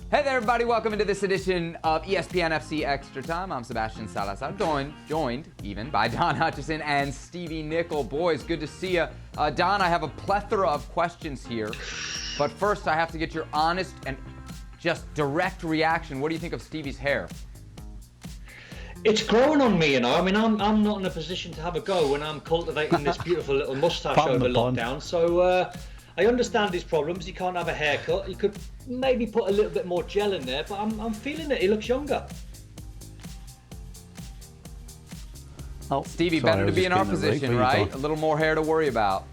Hey there, everybody. Welcome into this edition of ESPN FC Extra Time. I'm Sebastian Salazar, joined even by Don Hutchison and Stevie Nicol. Boys, good to see you. Don, I have a plethora of questions here. But first, I have to get your honest and just direct reaction. What do you think of Stevie's hair? It's growing on me, you know. I mean, I'm not in a position to have a go when I'm cultivating this beautiful little moustache over lockdown. So I understand his problems. He can't have a haircut. He could maybe put a little bit more gel in there, but I'm feeling it. He looks younger. Oh, Stevie, better to be in our position, right? A little more hair to worry about.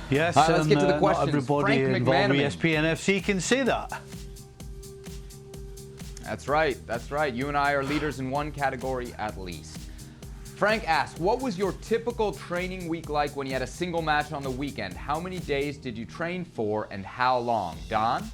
Yes, right, let's get to the questions. Not everybody involved with ESPN FC can say that. That's right. That's right. You and I are leaders in one category at least. Frank asks, what was your typical training week like when you had a single match on the weekend? How many days did you train for and how long? Don?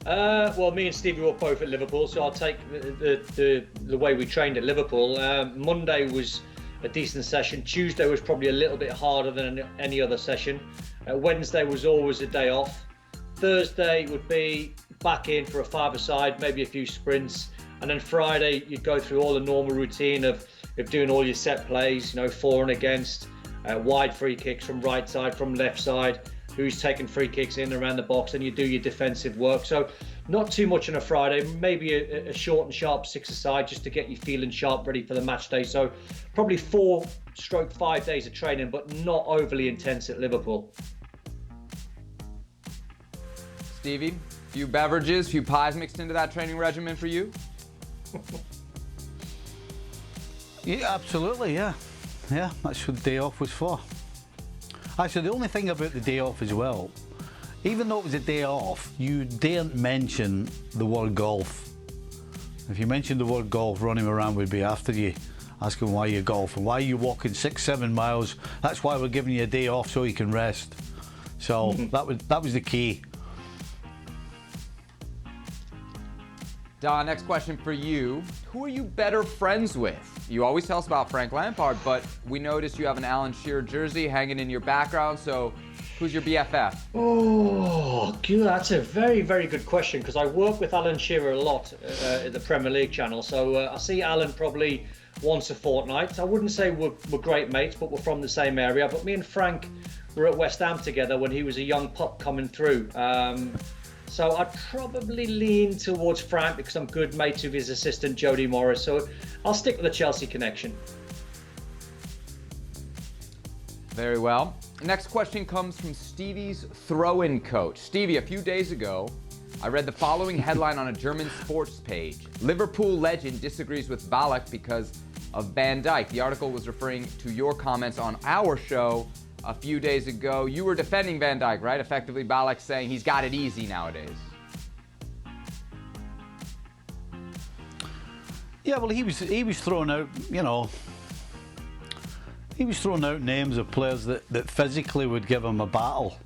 Well, me and Stevie were both at Liverpool, so I'll take the way we trained at Liverpool. Monday was a decent session. Tuesday was probably a little bit harder than any other session. Wednesday was always a day off. Thursday would be back in for a five-a-side, maybe a few sprints. And then Friday, you'd go through all the normal routine of doing all your set plays, you know, for and against, wide free kicks from right side, from left side, who's taking free kicks in and around the box, and you do your defensive work. So not too much on a Friday, maybe a short and sharp six-a-side just to get you feeling sharp, ready for the match day. So probably 4-5 days of training, but not overly intense at Liverpool. Stevie, few beverages, few pies mixed into that training regimen for you? Yeah, absolutely, yeah. Yeah, that's what the day off was for. Actually, the only thing about the day off as well, even though it was a day off, you daren't mention the word golf. If you mentioned the word golf, running around would be after you, asking why you golf and why you walking 6-7 miles. That's why we're giving you a day off so you can rest. So that was the key. Don, next question for you. Who are you better friends with? You always tell us about Frank Lampard, but we noticed you have an Alan Shearer jersey hanging in your background, so who's your BFF? Oh, that's a very, very good question, because I work with Alan Shearer a lot at the Premier League channel, so I see Alan probably once a fortnight. I wouldn't say we're great mates, but we're from the same area. But me and Frank were at West Ham together when he was a young pup coming through. So I'd probably lean towards Frank because I'm good mates with his assistant, Jody Morris. So I'll stick with the Chelsea connection. Very well. Next question comes from Stevie's throw-in coach. Stevie, a few days ago, I read the following headline on a German sports page. Liverpool legend disagrees with Ballack because of Van Dijk. The article was referring to your comments on our show a few days ago. You were defending Van Dijk, right? Effectively, Ballack saying he's got it easy nowadays. Yeah, well, he was throwing out, you know, he was throwing out names of players that physically would give him a battle.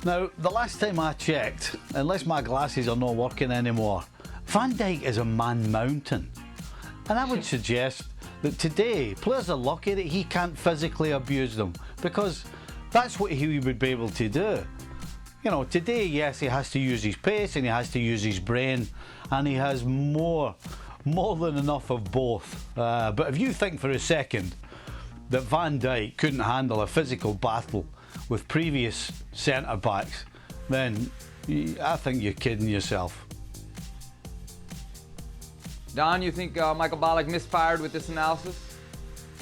Now, the last time I checked, unless my glasses are not working anymore, Van Dijk is a man mountain. And I would suggest that today, players are lucky that he can't physically abuse them, because that's what he would be able to do. You know, today, yes, he has to use his pace and he has to use his brain, and he has more than enough of both. But if you think for a second that Van Dijk couldn't handle a physical battle with previous centre-backs, then I think you're kidding yourself. Don, you think Michael Ballack misfired with this analysis?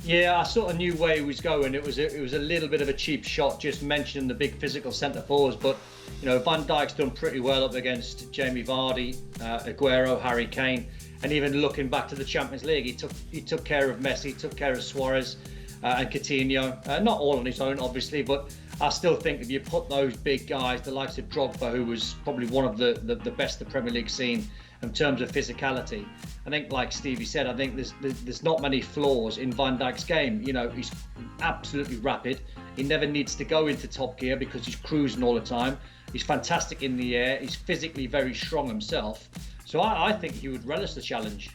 Yeah, I sort of knew where he was going. It was a little bit of a cheap shot, just mentioning the big physical centre forwards. But you know, Van Dijk's done pretty well up against Jamie Vardy, Aguero, Harry Kane, and even looking back to the Champions League, he took care of Messi, took care of Suarez and Coutinho. Not all on his own, obviously, but I still think if you put those big guys, the likes of Drogba, who was probably one of the best the Premier League's seen in terms of physicality, I think, like Stevie said, I think there's not many flaws in Van Dijk's game. You know, he's absolutely rapid. He never needs to go into top gear because he's cruising all the time. He's fantastic in the air. He's physically very strong himself. So I think he would relish the challenge.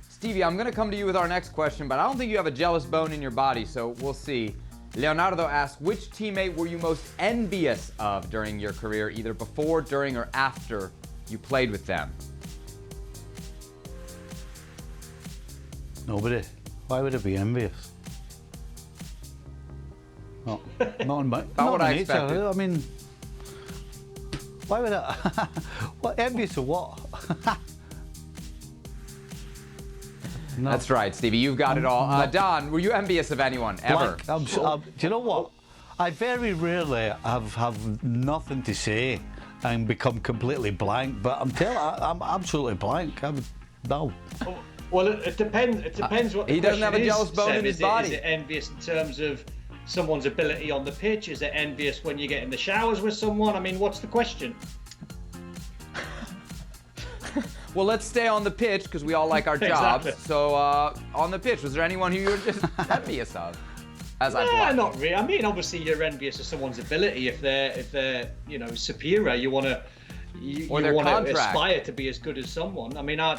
Stevie, I'm going to come to you with our next question, but I don't think you have a jealous bone in your body, so we'll see. Leonardo asks, which teammate were you most envious of during your career, either before, during, or after you played with them? Nobody. Why would I be envious? Not in my Not what I nature. expected. I mean, why would I? What, envious of what? No. That's right, Stevie. You've got it all. Don, were you envious of anyone ever? Do you know what? I very rarely have nothing to say and become completely blank. But I'm absolutely blank. No. Well, it depends. It depends what the He doesn't have a question jealous is, bone Seb. in his Is body. it envious in terms of someone's ability on the pitch? Is it envious when you get in the showers with someone? I mean, what's the question? Well, let's stay on the pitch because we all like our jobs. Exactly. So, on the pitch, was there anyone who you were just envious of? Yeah, not really. I mean, obviously, you're envious of someone's ability if they're superior. You want to aspire to be as good as someone. I mean, I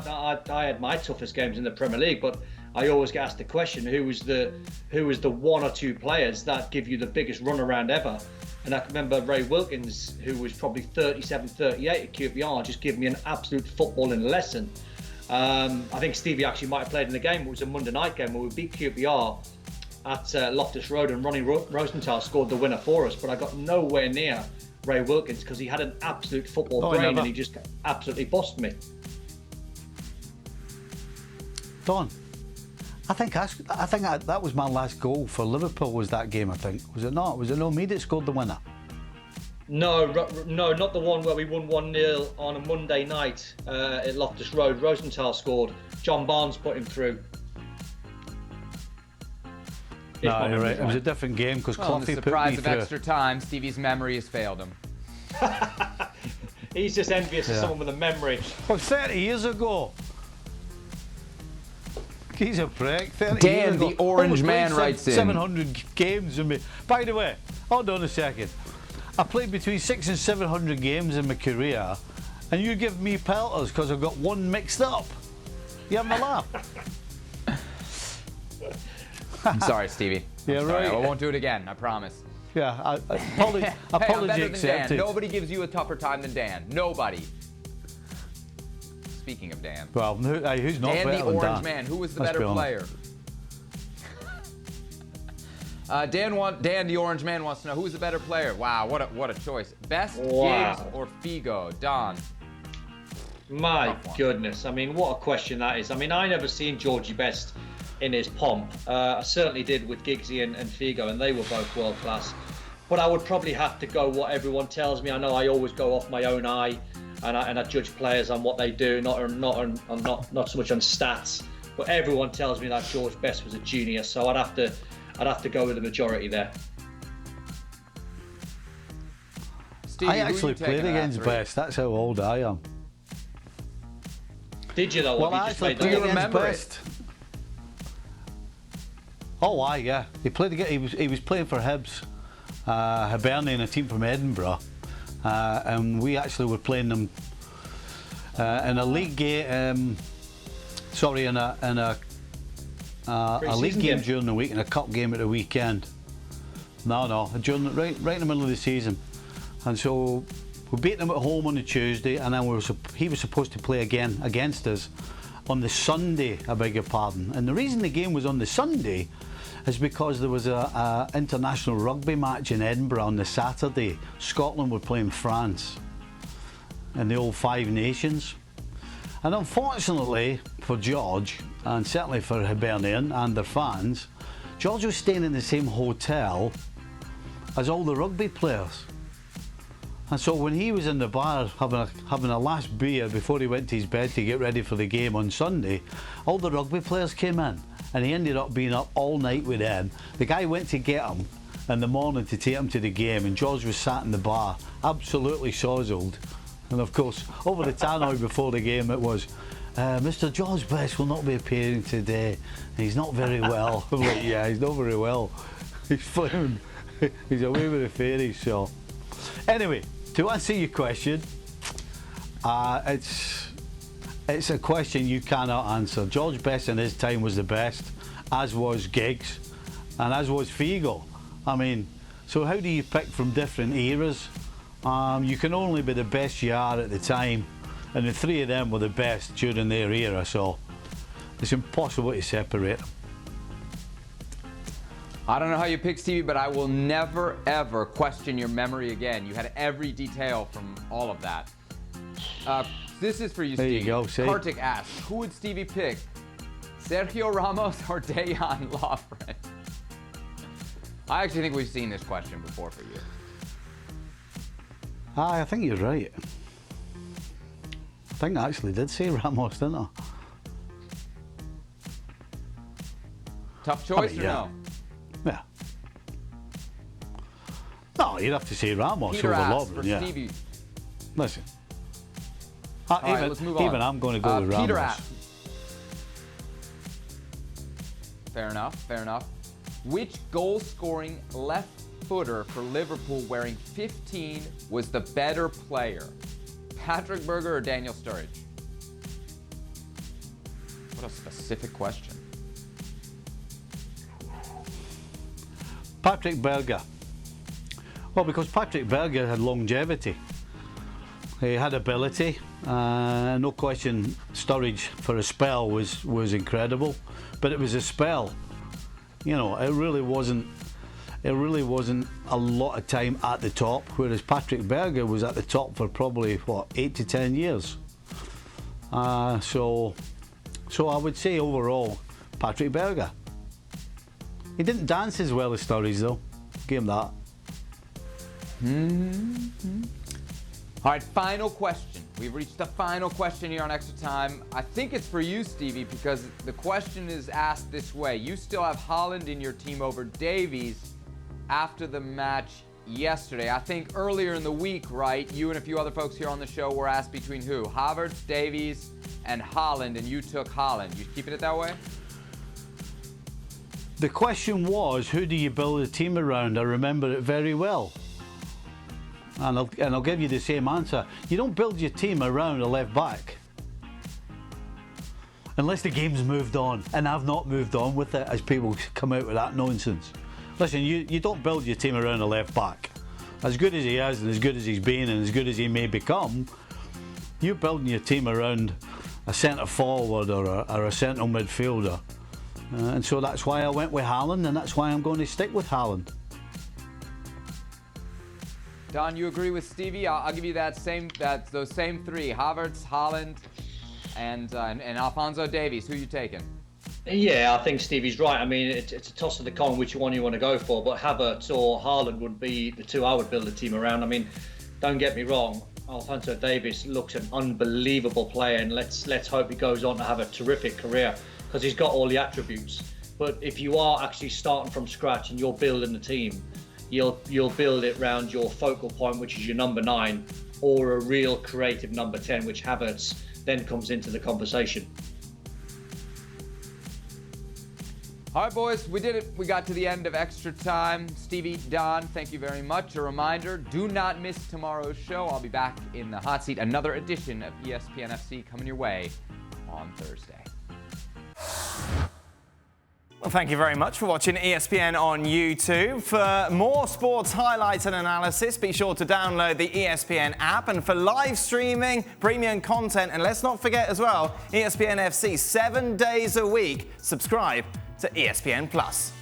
had my toughest games in the Premier League, but I always get asked the question: who was the one or two players that give you the biggest run around ever? And I can remember Ray Wilkins, who was probably 37, 38 at QPR, just gave me an absolute footballing lesson. I think Stevie actually might have played in the game. It was a Monday night game where we beat QPR at Loftus Road, and Ronnie Rosenthal scored the winner for us. But I got nowhere near Ray Wilkins because he had an absolute football brain and he just absolutely bossed me. Don, I think that was my last goal for Liverpool. Was that game? I think, was it not? Was it not me that scored the winner? No, not the one where we won 1-0 on a Monday night at Loftus Road. Rosenthal scored. John Barnes put him through. No, you're right. It was a different game because Well, in Cloughy the put surprise me of through. extra time, Stevie's memory has failed him. He's just envious of someone with a memory. Well, 30 years ago. He's a prick. 30 Dan, years ago. the Orange I was Man playing writes in. 700 games in me. By the way, hold on a second. I played between 600 and 700 games in my career, and you give me pelters because I've got one mixed up. You having a laugh? I'm sorry, Stevie. Yeah, I'm sorry. right. I won't do it again. I promise. Yeah, Hey, I'm apology better than accepted. Dan. Nobody gives you a tougher time than Dan. Nobody. Speaking of Dan. Well, who's not Dan better the than Orange Dan? Man. Who was the Let's better be honest. player? Dan the Orange Man wants to know who was the better player. Wow, what a choice. Best Wow. Giggs or Figo? Don. My Tough one. goodness. I mean, what a question that is. I mean, I never seen Georgie Best in his pomp. I certainly did with Giggsy and Figo, and they were both world class. But I would probably have to go what everyone tells me. I know I always go off my own eye, and I judge players on what they do, not so much on stats. But everyone tells me that George Best was a genius, so I'd have to go with the majority there. Stevie, I who are actually you taking played in that against three? Best. That's how old I am. Did you though? Well, Or I have you just actually played played you that? against remember it? Best. Oh, aye, yeah. He played again. He was playing for Hibs, Hibernian, a team from Edinburgh, and we actually were playing them in a league game. Sorry, in a league Pre-season game game? during the week and a cup game at the weekend. No, right in the middle of the season, and so we beat them at home on the Tuesday, and then he was supposed to play again against us on the Sunday. I beg your pardon. And the reason the game was on the Sunday is because there was a international rugby match in Edinburgh on the Saturday. Scotland were playing France in the old Five Nations. And unfortunately for George, and certainly for Hibernian and their fans, George was staying in the same hotel as all the rugby players. And so when he was in the bar having a last beer before he went to his bed to get ready for the game on Sunday, all the rugby players came in, and he ended up being up all night with them. The guy went to get him in the morning to take him to the game, and George was sat in the bar, absolutely sozzled. And of course, over the tannoy before the game it was, Mr. George Best will not be appearing today. He's not very well. I'm like, yeah, he's not very well. He's playing, he's away with the fairies, so. Anyway, to answer your question, it's a question you cannot answer. George Best in his time was the best, as was Giggs, and as was Figo. I mean, so how do you pick from different eras? You can only be the best you are at the time, and the three of them were the best during their era, so it's impossible to separate them. I don't know how you pick, Stevie, but I will never, ever question your memory again. You had every detail from all of that. This is for you, There Stevie. you go, see? Kartik asks, who would Stevie pick? Sergio Ramos or Dejan Lovren? I actually think we've seen this question before for you. I think you're right. I think I actually did say Ramos, didn't I? Tough choice mean, or yeah. no? Yeah. No, you'd have to say Ramos Peter over asks Lovren, for yeah. Stevie. Listen. All right, let's move on. Even I'm going to go with Ramos. Peter asks. Fair enough, fair enough. Which goal-scoring left footer for Liverpool wearing 15 was the better player? Patrick Berger or Daniel Sturridge? What a specific question. Patrick Berger. Well, because Patrick Berger had longevity. He had ability. No question, Sturridge for a spell was incredible, but it was a spell. You know, it really wasn't a lot of time at the top, whereas Patrick Berger was at the top for probably, what, 8 to 10 years. So I would say overall, Patrick Berger. He didn't dance as well as Sturridge, though. Give him that. All right, final question. We've reached the final question here on Extra Time. I think it's for you, Stevie, because the question is asked this way. You still have Haaland in your team over Davies after the match yesterday. I think earlier in the week, right, you and a few other folks here on the show were asked between who? Havertz, Davies, and Haaland, and you took Haaland. You keeping it that way? The question was, who do you build a team around? I remember it very well. And I'll give you the same answer. You don't build your team around a left back. Unless the game's moved on. And I've not moved on with it as people come out with that nonsense. Listen, you don't build your team around a left back. As good as he is and as good as he's been and as good as he may become, you're building your team around a centre forward or a central midfielder. And so that's why I went with Haaland, and that's why I'm going to stick with Haaland. Don, you agree with Stevie? I'll give you those same three: Havertz, Haaland, and Alphonso Davies. Who are you taking? Yeah, I think Stevie's right. I mean, it's a toss of the coin which one you want to go for, but Havertz or Haaland would be the two I would build a team around. I mean, don't get me wrong, Alphonso Davies looks an unbelievable player, and let's hope he goes on to have a terrific career because he's got all the attributes. But if you are actually starting from scratch and you're building the team, you'll build it around your focal point, which is your number 9, or a real creative number 10, which Havertz then comes into the conversation. All right, boys, we did it. We got to the end of Extra Time. Stevie, Don, thank you very much. A reminder, do not miss tomorrow's show. I'll be back in the hot seat. Another edition of ESPN FC coming your way on Thursday. Well, thank you very much for watching ESPN on YouTube. For more sports highlights and analysis, be sure to download the ESPN app. And for live streaming, premium content, and let's not forget as well, ESPN FC 7 days a week. Subscribe to ESPN Plus.